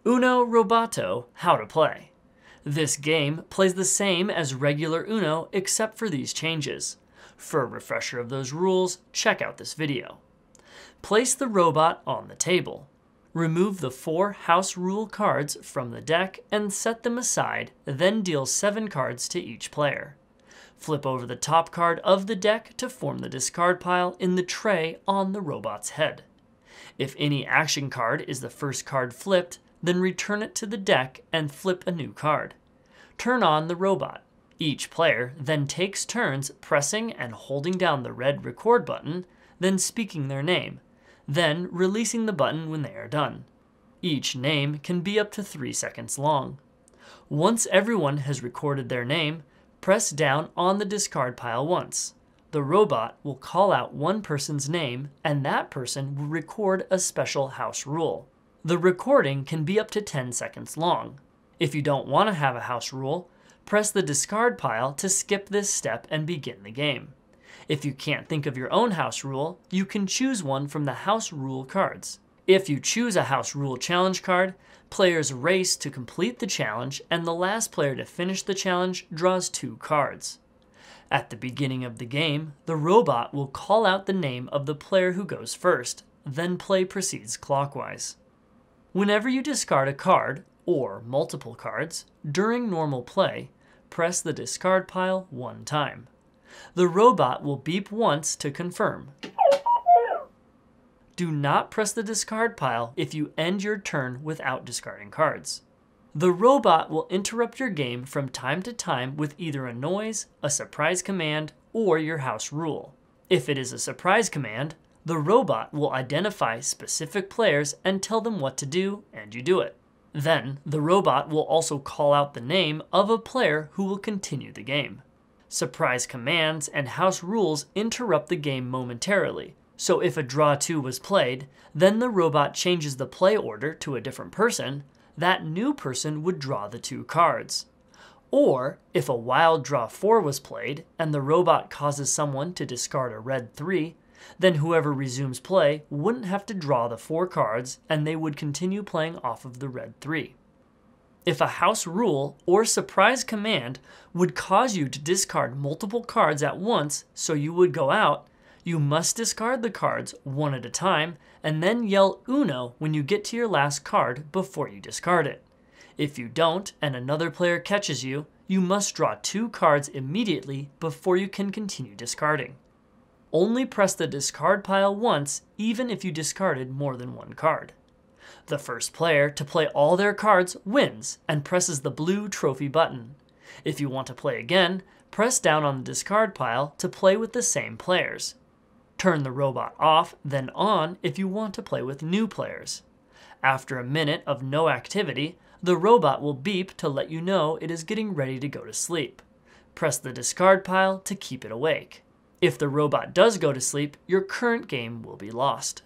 Uno Roboto, how to play. This game plays the same as regular Uno except for these changes. For a refresher of those rules, check out this video. Place the robot on the table. Remove the 4 house rule cards from the deck and set them aside, then deal 7 cards to each player. Flip over the top card of the deck to form the discard pile in the tray on the robot's head. If any action card is the first card flipped, then return it to the deck and flip a new card. Turn on the robot. Each player then takes turns pressing and holding down the red record button, then speaking their name, then releasing the button when they are done. Each name can be up to 3 seconds long. Once everyone has recorded their name, press down on the discard pile once. The robot will call out one person's name, and that person will record a special house rule. The recording can be up to 10 seconds long. If you don't want to have a house rule, press the discard pile to skip this step and begin the game. If you can't think of your own house rule, you can choose one from the house rule cards. If you choose a house rule challenge card, players race to complete the challenge, and the last player to finish the challenge draws 2 cards. At the beginning of the game, the robot will call out the name of the player who goes first, then play proceeds clockwise. Whenever you discard a card, or multiple cards, during normal play, press the discard pile 1 time. The robot will beep once to confirm. Do not press the discard pile if you end your turn without discarding cards. The robot will interrupt your game from time to time with either a noise, a surprise command, or your house rule. If it is a surprise command, the robot will identify specific players and tell them what to do, and you do it. Then, the robot will also call out the name of a player who will continue the game. Surprise commands and house rules interrupt the game momentarily, so if a draw 2 was played, then the robot changes the play order to a different person, that new person would draw the 2 cards. Or, if a wild draw 4 was played, and the robot causes someone to discard a red 3, then whoever resumes play wouldn't have to draw the 4 cards, and they would continue playing off of the red 3. If a house rule or surprise command would cause you to discard multiple cards at once so you would go out, you must discard the cards one at a time and then yell Uno when you get to your last card before you discard it. If you don't and another player catches you, you must draw 2 cards immediately before you can continue discarding. Only press the discard pile once, even if you discarded more than 1 card. The first player to play all their cards wins and presses the blue trophy button. If you want to play again, press down on the discard pile to play with the same players. Turn the robot off, then on if you want to play with new players. After a minute of no activity, the robot will beep to let you know it is getting ready to go to sleep. Press the discard pile to keep it awake. If the robot does go to sleep, your current game will be lost.